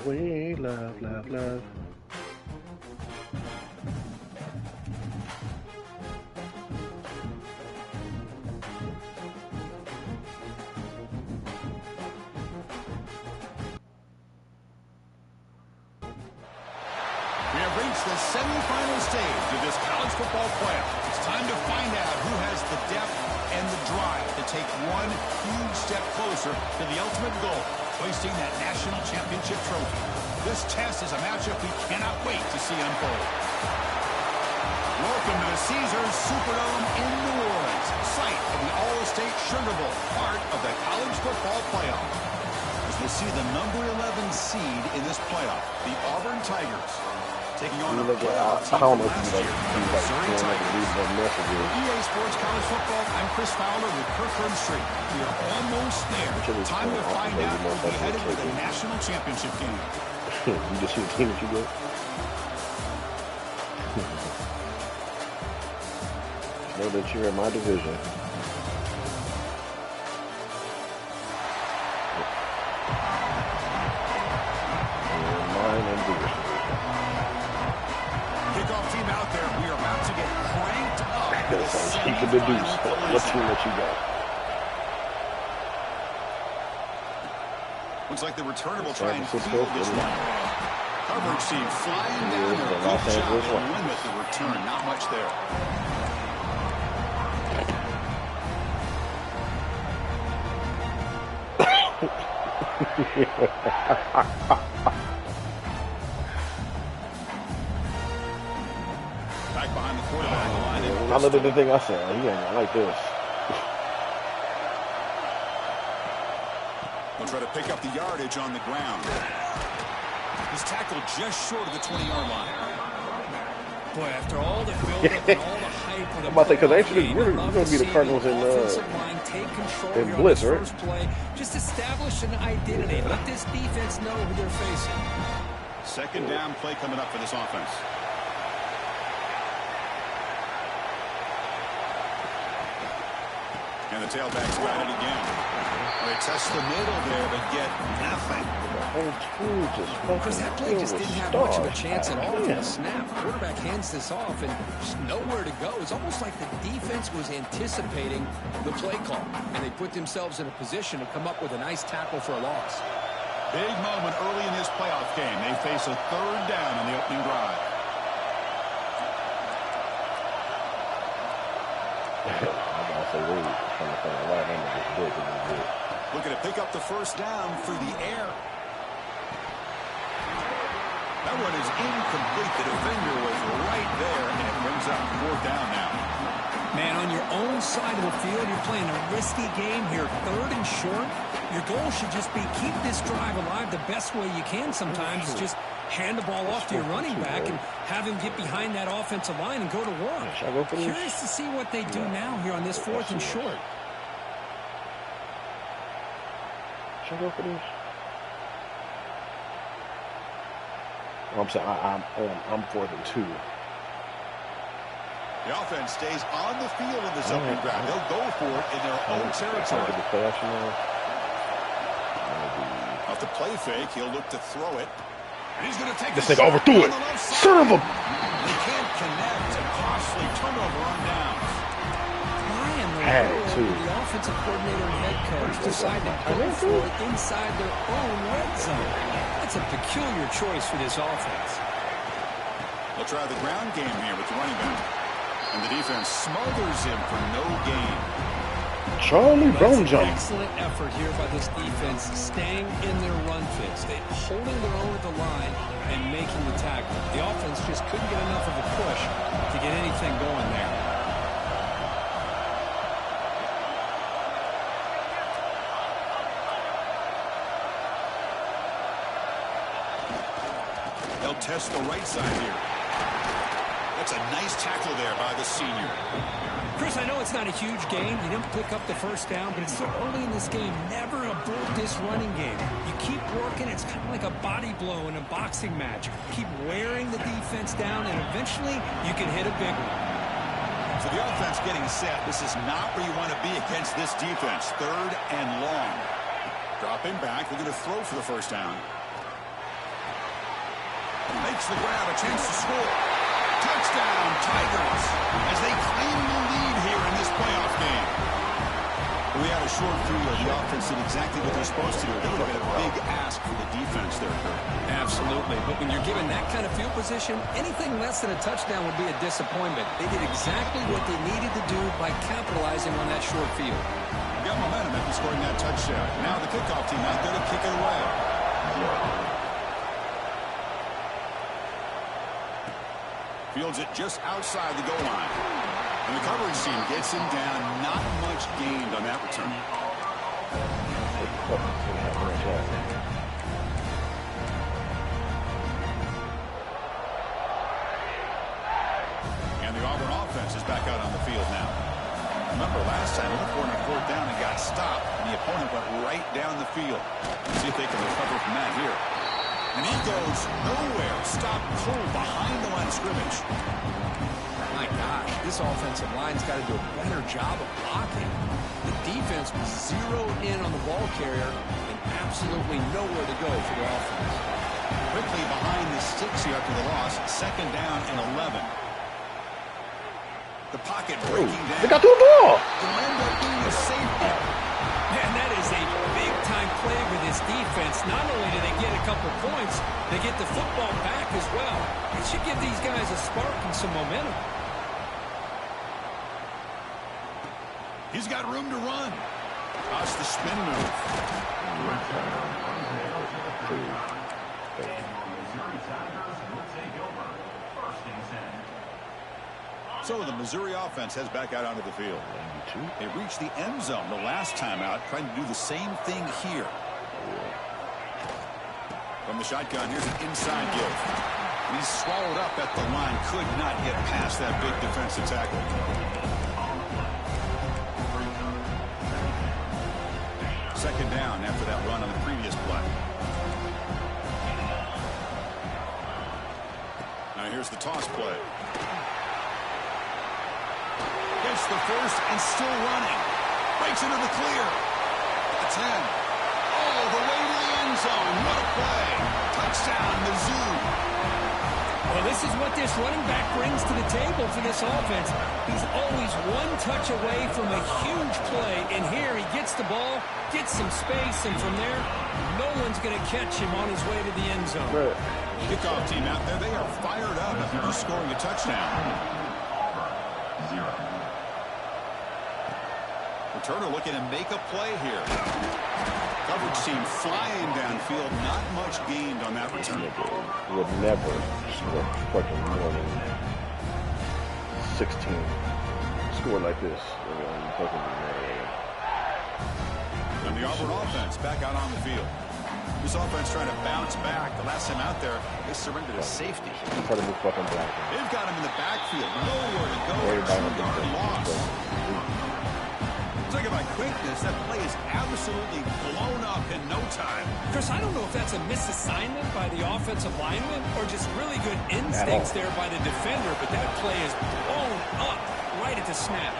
We love, love, love. We have reached the semifinal stage of this college football playoff. It's time to find out who has the depth and the drive to take one huge step closer to the ultimate goal, hoisting that national championship trophy. This test is a matchup we cannot wait to see unfold. Welcome to the Caesars Superdome in New Orleans, site of the All-State Sugar Bowl, part of the college football playoff. As we'll see the number 11 seed in this playoff, the Auburn Tigers, taking on a playoff team from last year, the Missouri Tigers. EA Sports College Football, I'm Chris Fowler with Kirkland Street. We are almost there. Time to find out who'll be headed to the national championship game. You just see the team that you get? Know that you're in my division. Mine and Deuce. Kickoff team out there. We are about to get cranked up. Keep the Deuce. What team that you got? Looks like the returner will try and field this one. Coverage team flying down there. Good job to win with the return. Not much there. Back behind the quarterback line. I looked at the thing I said, he ain't like this. We'll try to pick up the yardage on the ground. He's tackled just short of the 20-yard line. Boy, after all the build-up and all the hype, I'm about to say, because actually we're going to be the Cardinals in blitz, right? Play. Just establish an identity. Let this defense know who they're facing. Second down play coming up for this offense. And the tailback's got it again. They test the middle there, but get nothing. Because that play just didn't have much of a chance at all for the snap. Quarterback hands this off and just nowhere to go. It's almost like the defense was anticipating the play call, and they put themselves in a position to come up with a nice tackle for a loss. Big moment early in this playoff game. They face a third down on the opening drive. Looking to pick up the first down through the air. That one is incomplete. The defender was right there, and it brings up fourth down now. Man, on your own side of the field, you're playing a risky game here. Third and short. Your goal should just be keep this drive alive the best way you can sometimes. Is just hand the ball off to your running back and have him get behind that offensive line and go to work. Curious to see what they do now here on this fourth and short. Should I go for this? I'm saying I'm 4th and 2. The offense stays on the field in this opening drive. They'll go for it in their own territory. Off the play fake, he'll look to throw it. And he's going to take this thing overthrew it. Son of a... They can't connect. A costly turnover on downs. The offensive coordinator and head coach decide to go for it inside their own red zone. That's a peculiar choice for this offense. They'll try the ground game here with the running back. And the defense smothers him for no gain. Charlie Brown jump. Excellent effort here by this defense, staying in their run fits. They holding their own at the line and making the tackle. The offense just couldn't get enough of a push to get anything going there. They'll test the right side here. That's a nice tackle there by the senior. Chris, I know it's not a huge gain. You didn't pick up the first down, but it's so early in this game. Never abort this running game. You keep working. It's kind of like a body blow in a boxing match. Keep wearing the defense down, and eventually you can hit a big one. So the offense getting set. This is not where you want to be against this defense. Third and long. Dropping back. They're going to throw for the first down. Makes the grab, a chance to score. Touchdown, Tigers, as they claim the lead here in this playoff game. We had a short field. The offense did exactly what they're supposed to do. That would have been a big ask for the defense there, Kurt. Absolutely. But when you're given that kind of field position, anything less than a touchdown would be a disappointment. They did exactly what they needed to do by capitalizing on that short field. Got momentum after scoring that touchdown. Now the kickoff team out there to kick it away. Fields it just outside the goal line. And the coverage team gets him down. Not much gained on that return. And the Auburn offense is back out on the field now. Remember last time, they looked for a fourth down and got stopped, and the opponent went right down the field. Let's see if they can recover from that here. And he goes nowhere. Stopped cold behind the line of scrimmage. My gosh, this offensive line's got to do a better job of blocking. The defense was zeroed in on the ball carrier and absolutely nowhere to go for the offense. Quickly behind the sticks here after the loss. 2nd down and 11. The pocket breaking down. They got to the ball. It'll end up being a safety. Man, that is a big-time play with this defense. Not only do they get a couple points, they get the football back as well. It should give these guys a spark and some momentum. He's got room to run. That's the spin move. So the Missouri offense heads back out onto the field. They reached the end zone the last time out, trying to do the same thing here. From the shotgun, here's an inside give. And he's swallowed up at the line. Could not get past that big defensive tackle. Second down after that run on the previous play. Now here's the toss play. Gets the first and still running. Breaks into the clear. At the 10. All the way to the end zone. What a play. Touchdown, Mizzou. Well, this is what this running back brings to the table for this offense. He's always one touch away from a huge play. And here he gets the ball, gets some space, and from there, no one's going to catch him on his way to the end zone. Right. Kickoff team out there, they are fired up after just scoring a touchdown. Returner looking to make a play here. Coverage team flying downfield. Not much gained on that return. Would never score fucking more than 16. Score like this. And the Auburn offense back out on the field. This offense trying to bounce back. The last time out there, they surrendered a safety. Part of the fucking black. They've got him in the backfield. Nowhere to go. 2-yard loss. Talking about quickness, that play is absolutely blown up in no time. Chris, I don't know if that's a misassignment by the offensive lineman or just really good instincts there by the defender, but that play is blown up right at the snap.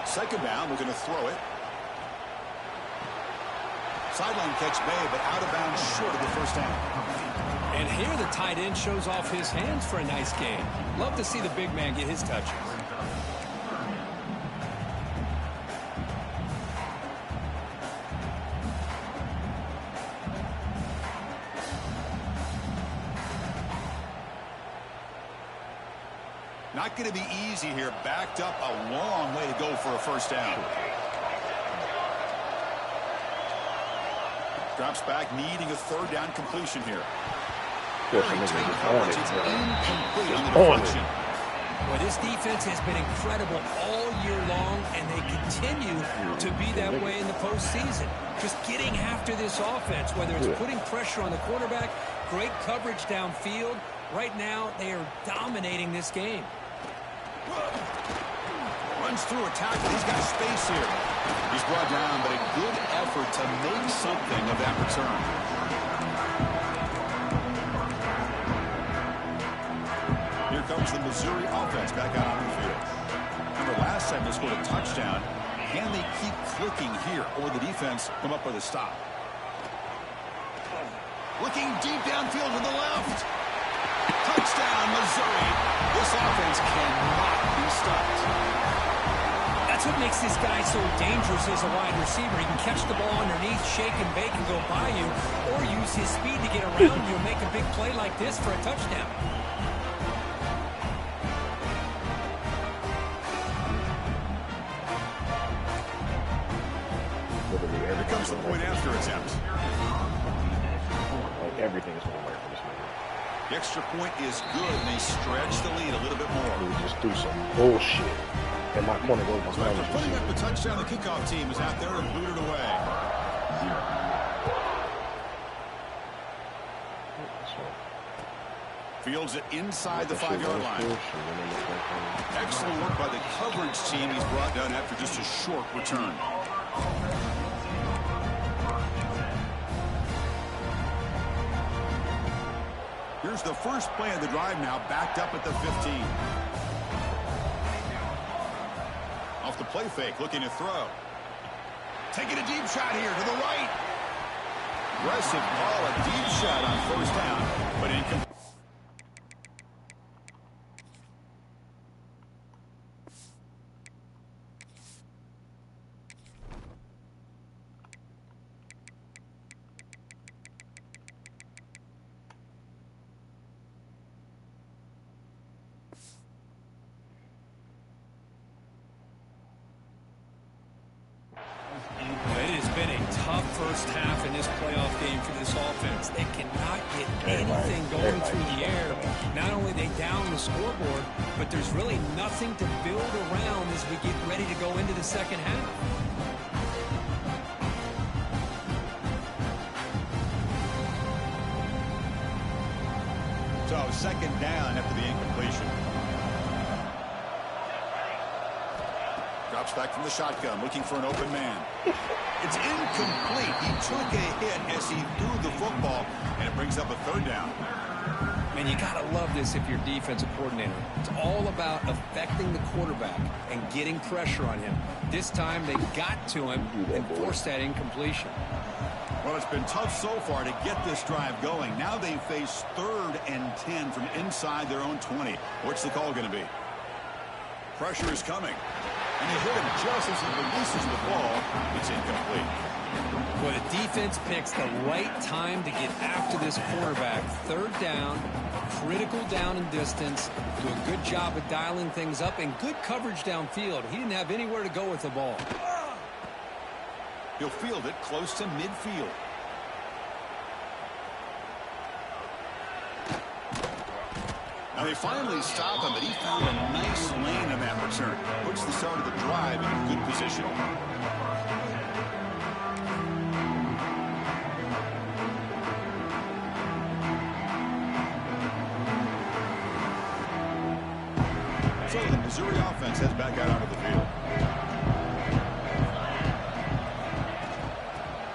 Second down, we're going to throw it. Sideline catch made, but out of bounds short of the first down. And here the tight end shows off his hands for a nice game. Love to see the big man get his touches. Not going to be easy here. Backed up a long way to go for a first down. Drops back, needing a third down completion here. Very tight coverage. It's incomplete on the deflection. Well, this defense has been incredible all year long, and they continue to be that way in the postseason. Just getting after this offense, whether it's putting pressure on the quarterback, great coverage downfield. Right now, they are dominating this game. Runs through a tackle. He's got space here. He's brought down, but a good effort to make something of that return. Here comes the Missouri offense back out on the field. Remember last time they scored a touchdown. Can they keep clicking here, or the defense come up with a stop? Looking deep downfield to the left. Touchdown, Missouri. This offense cannot be stopped. That's what makes this guy so dangerous as a wide receiver. He can catch the ball underneath, shake and bake and go by you, or use his speed to get around you and make a big play like this for a touchdown. Here comes the point after attempt. Like everything is going to work for this nigga. The extra point is good, and they stretch the lead a little bit more. He just do some bullshit. And my corner goes So behind after putting up the touchdown, the kickoff team is out there and booted away. Fields it inside the 5-yard line. Excellent work by the coverage team. He's brought down after just a short return. Here's the first play of the drive now, backed up at the 15. Off the play fake, looking to throw. Taking a deep shot here to the right. Aggressive call, a deep shot on first down, but incomplete. It has been a tough first half in this playoff game for this offense. They cannot get anything going through the air. Not only they down the scoreboard, but there's really nothing to build around as we get ready to go into the second half. So second down after the incompletion. Drops back from the shotgun, looking for an open man. It's incomplete. He took a hit as he threw the football, and it brings up a third down. Man, you got to love this if you're defensive coordinator. It's all about affecting the quarterback and getting pressure on him. This time they got to him and forced that incompletion. Well, it's been tough so far to get this drive going. Now they face 3rd and 10 from inside their own 20. What's the call going to be? Pressure is coming. And they hit him just as he releases the ball. It's incomplete. Well, the defense picks the right time to get after this quarterback. 3rd down, critical down and distance. Do a good job of dialing things up and good coverage downfield. He didn't have anywhere to go with the ball. He'll field it close to midfield. Now they finally stop him, but he found a nice lane in that return. Puts the start of the drive in a good position. So the Missouri offense heads back out onto the field.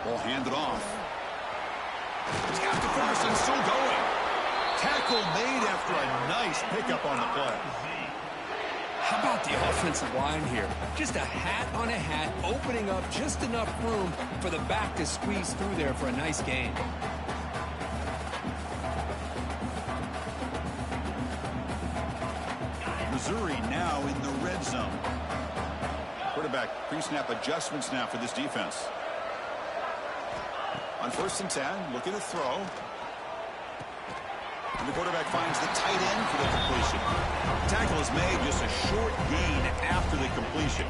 Ball handed off. He's got the first and still going. Tackle made after a nice pickup on the play. How about the offensive line here? Just a hat on a hat, opening up just enough room for the back to squeeze through there for a nice gain. Missouri now in the red zone. Quarterback pre-snap adjustments now for this defense. On 1st and 10, looking to throw. And the quarterback finds the tight end for the completion. Tackle is made, just a short gain after the completion.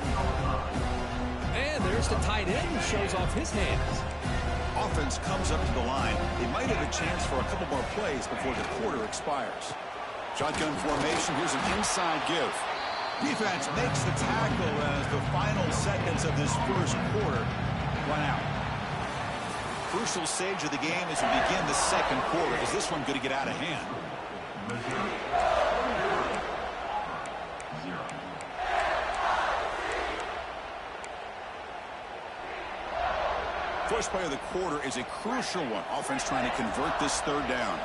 And there's the tight end who shows off his hands. Offense comes up to the line. They might have a chance for a couple more plays before the quarter expires. Shotgun formation. Here's an inside give. Defense makes the tackle as the final seconds of this first quarter run out. Crucial stage of the game as we begin the second quarter. Is this one going to get out of hand? First play of the quarter is a crucial one. Offense trying to convert this 3rd down.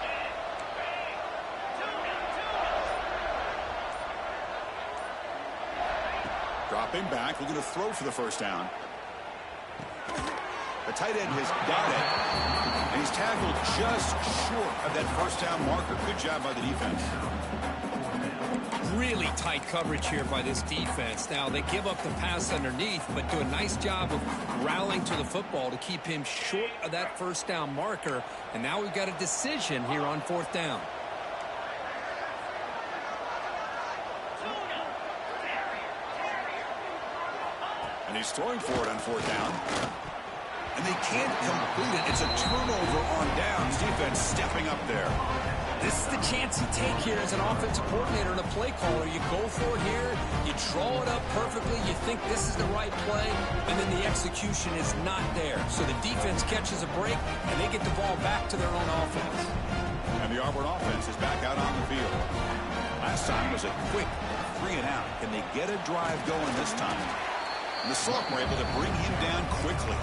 Dropping back, looking to throw for the first down. The tight end has got it. And he's tackled just short of that first down marker. Good job by the defense. Really tight coverage here by this defense. Now, they give up the pass underneath, but do a nice job of rallying to the football to keep him short of that first down marker. And now we've got a decision here on 4th down. And he's throwing for it on 4th down. And they can't complete it. It's a turnover on downs. Defense stepping up there. This is the chance you take here as an offensive coordinator and a play caller. You go for it here. You draw it up perfectly. You think this is the right play, and then the execution is not there. So the defense catches a break, and they get the ball back to their own offense. And the Auburn offense is back out on the field. Last time was a quick 3 and out. Can they get a drive going this time? And the sophomore able to bring him down quickly.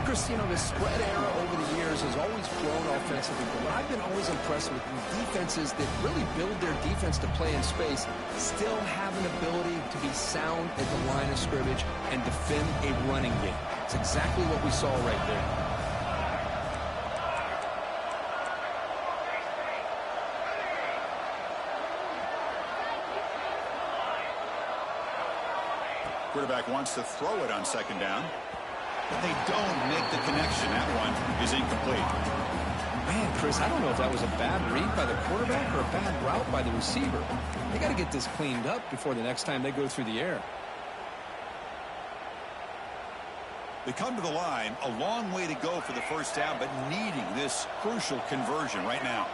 Chris, you know, the spread era over the years has always flown offensively, but what I've been always impressed with defenses that really build their defense to play in space still have an ability to be sound at the line of scrimmage and defend a running game. It's exactly what we saw right there. Quarterback wants to throw it on 2nd down. But they don't make the connection. That one is incomplete. Man, Chris, I don't know if that was a bad read by the quarterback or a bad route by the receiver. They got to get this cleaned up before the next time they go through the air. They come to the line, a long way to go for the first down, but needing this crucial conversion right now.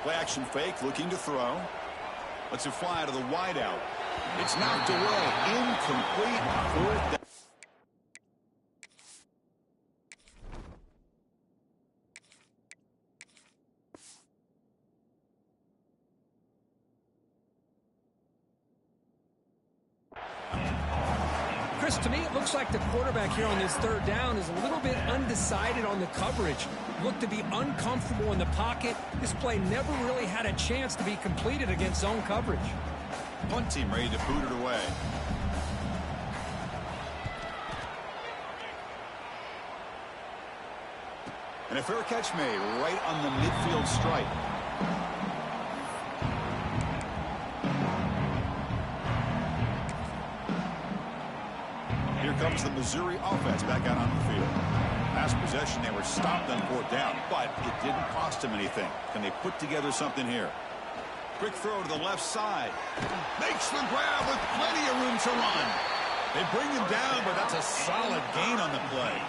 Play action fake, looking to throw. Lets it fly to the wideout. It's knocked away. Incomplete. 4th down. Chris, to me, it looks like the quarterback here on this 3rd down is a little bit undecided on the coverage. Looked to be uncomfortable in the pocket. This play never really had a chance to be completed against zone coverage. Punt team ready to boot it away. And a fair catch made right on the midfield stripe. Here comes the Missouri offense back out on the field. Last possession, they were stopped on 4th down, but it didn't cost them anything. Can they put together something here? Quick throw to the left side. Makes the grab with plenty of room to run. They bring him down, but that's a solid gain on the play.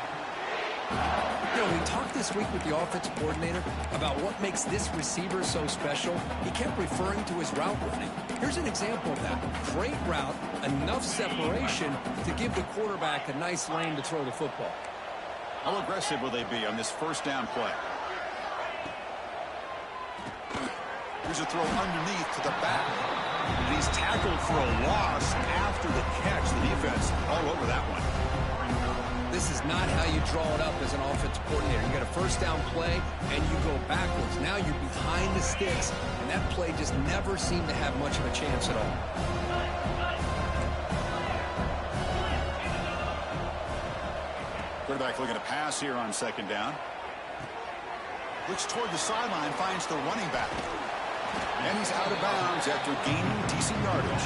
You know, we talked this week with the offensive coordinator about what makes this receiver so special. He kept referring to his route running. Here's an example of that. Great route, enough separation to give the quarterback a nice lane to throw the football. How aggressive will they be on this first down play? Here's a throw underneath to the back. And he's tackled for a loss after the catch. The defense all over that one. This is not how you draw it up as an offensive coordinator. You got a first down play, and you go backwards. Now you're behind the sticks, and that play just never seemed to have much of a chance at all. Quarterback looking to pass here on 2nd down. Looks toward the sideline, finds the running back. And he's out of bounds after gaining decent yardage.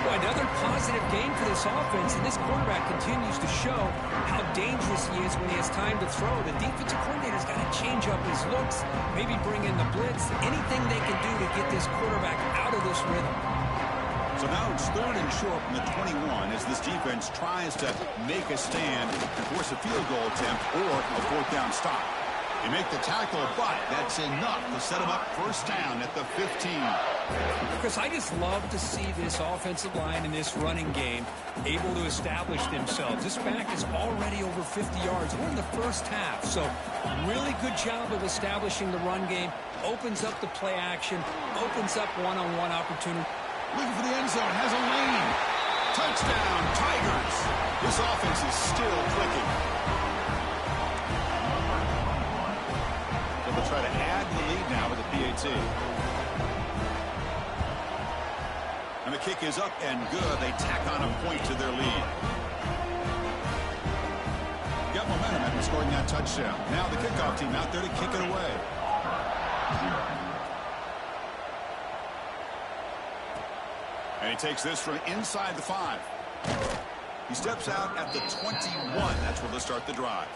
Boy, another positive game for this offense, and this quarterback continues to show how dangerous he is when he has time to throw. The defensive coordinator's got to change up his looks, maybe bring in the blitz, anything they can do to get this quarterback out of this rhythm. So now it's 3rd and short from the 21 as this defense tries to make a stand and force a field goal attempt or a 4th down stop. They make the tackle, but that's enough to set them up first down at the 15. Chris, I just love to see this offensive line in this running game able to establish themselves. This back is already over 50 yards. We're in the first half, so really good job of establishing the run game. Opens up the play action, opens up one-on-one opportunity. Looking for the end zone, has a lane. Touchdown, Tigers. This offense is still clicking. They'll try to add to the lead now with the PAT. And the kick is up and good. They tack on a point to their lead. Got momentum after scoring that touchdown. Now the kickoff team out there to kick it away. And he takes this from inside the 5. He steps out at the 21. That's where they'll start the drive.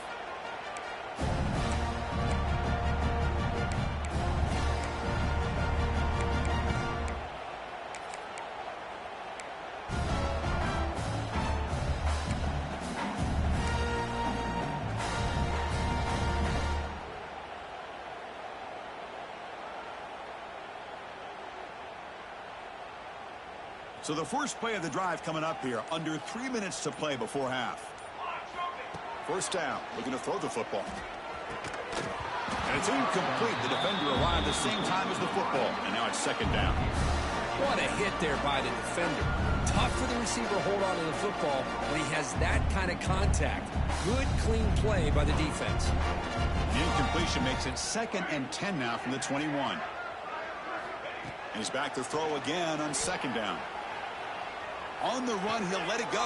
So the first play of the drive coming up here. Under 3 minutes to play before half. First down. Looking to throw the football. And it's incomplete. The defender arrived the same time as the football. And now it's second down. What a hit there by the defender. Tough for the receiver to hold on to the football when he has that kind of contact. Good, clean play by the defense. The incompletion makes it 2nd and 10 now from the 21. And he's back to throw again on second down. On the run, he'll let it go.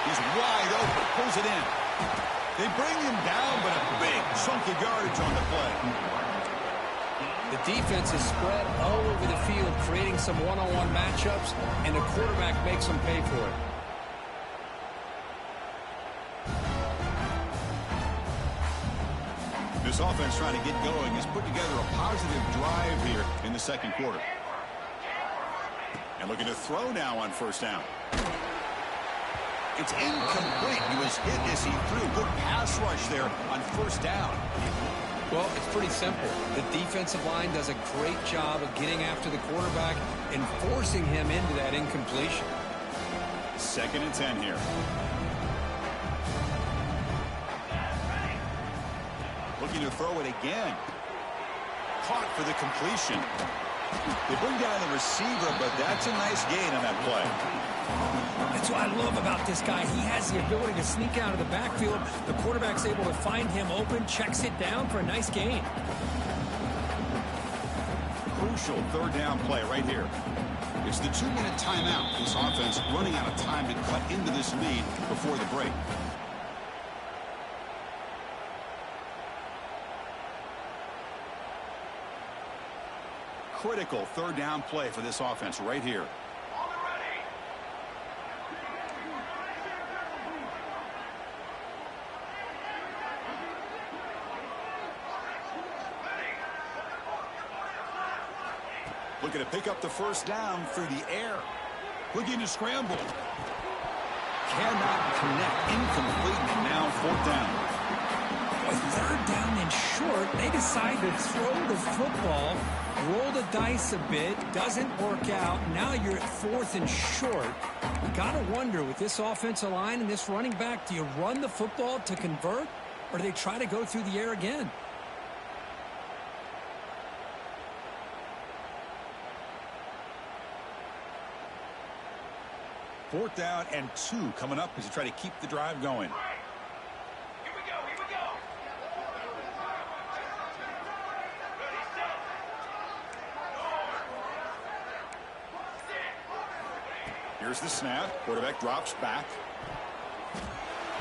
He's wide open, pulls it in. They bring him down, but a big chunk of yardage on the play. The defense is spread all over the field, creating some one-on-one matchups, and the quarterback makes them pay for it. This offense trying to get going has put together a positive drive here in the second quarter. And looking to throw now on first down. It's incomplete. He was hit as he threw. Good pass rush there on first down. Well, it's pretty simple. The defensive line does a great job of getting after the quarterback and forcing him into that incompletion. 2nd and 10 here. Looking to throw it again. Caught for the completion. They bring down the receiver, but that's a nice gain on that play. That's what I love about this guy. He has the ability to sneak out of the backfield. The quarterback's able to find him open, checks it down for a nice gain. Crucial third down play right here. It's the 2-minute timeout. This offense running out of time to cut into this lead before the break. Critical third down play for this offense right here. Looking to pick up the first down through the air. Looking to scramble. Cannot connect. Incomplete, and now 4th down. With 3rd down and short, they decide to throw the football, roll the dice a bit, doesn't work out. Now you're at 4th and short. You got to wonder, with this offensive line and this running back, do you run the football to convert, or do they try to go through the air again? Fourth down and 2 coming up as you try to keep the drive going. Here's the snap. Quarterback drops back.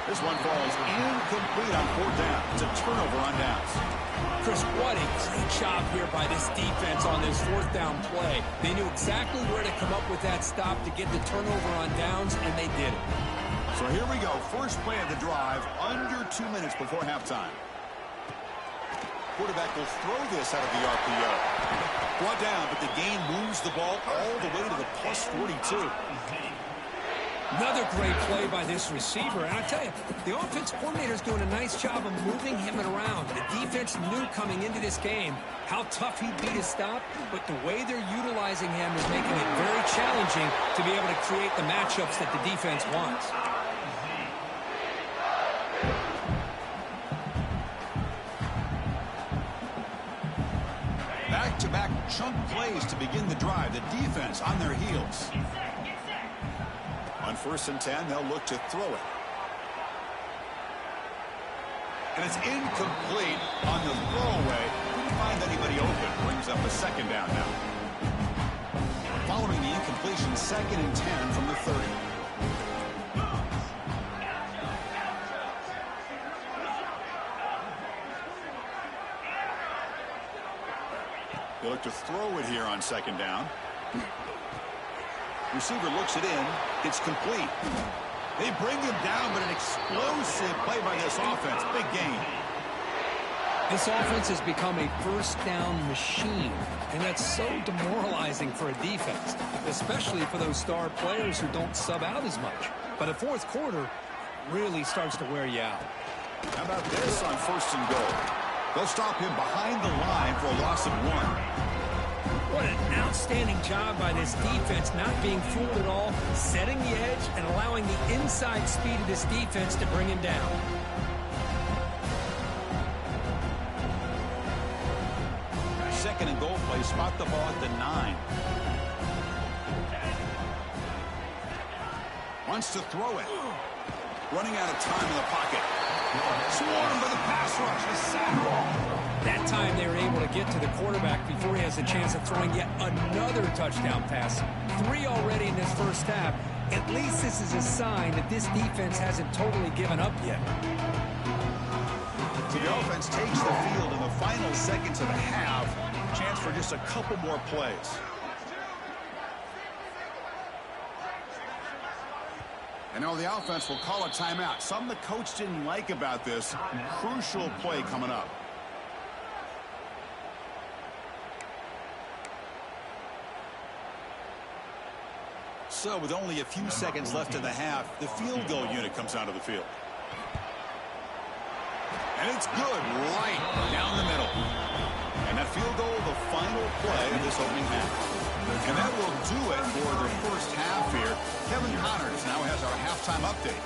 This one falls incomplete on 4th down. It's a turnover on downs. Chris, what a great job here by this defense on this 4th down play. They knew exactly where to come up with that stop to get the turnover on downs, and they did it. So here we go. First play of the drive, under 2 minutes before halftime. Quarterback will throw this out of the RPO. Brought down, but the gain moves the ball all the way to the plus 42. Another great play by this receiver. And I tell you, the offense coordinator is doing a nice job of moving him around. The defense knew coming into this game how tough he'd be to stop, but the way they're utilizing him is making it very challenging to be able to create the matchups that the defense wants. Back-to-back chunk plays to begin the drive. The defense on their heels. On 1st and 10, they'll look to throw it. And it's incomplete on the throwaway. Couldn't find anybody open. Brings up a 2nd down now. following the incompletion, 2nd and 10 from the 30. They look to throw it here on 2nd down. Receiver looks it in. It's complete. They bring him down, but an explosive play by this offense. Big gain. This offense has become a first down machine, and that's so demoralizing for a defense, especially for those star players who don't sub out as much. But the fourth quarter really starts to wear you out. How about this on 1st and goal? They'll stop him behind the line for a loss of 1. What an outstanding job by this defense, not being fooled at all, setting the edge and allowing the inside speed of this defense to bring him down. Second and goal play, spot the ball at the 9. Wants to throw it. Running out of time in the pocket. Swarmed by the pass rush. A sack. That time they were able to get to the quarterback before he has a chance of throwing yet another touchdown pass. 3 already in this first half. At least this is a sign that this defense hasn't totally given up yet. So the offense takes the field in the final seconds of the half. Chance for just a couple more plays. And now the offense will call a timeout. Something the coach didn't like about this. Crucial play coming up. So with only a few seconds left in the half, the field goal unit comes out of the field. And it's good right down the middle. And that field goal, the final play of this opening half. And that will do it for the first half here. Kevin Connors now has our halftime update.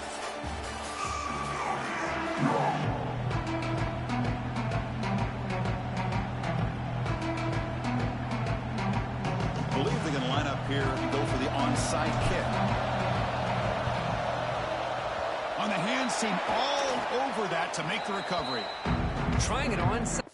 I believe they're going to line up here and go for the onside kick. On the hands team all over that to make the recovery. Trying it onside.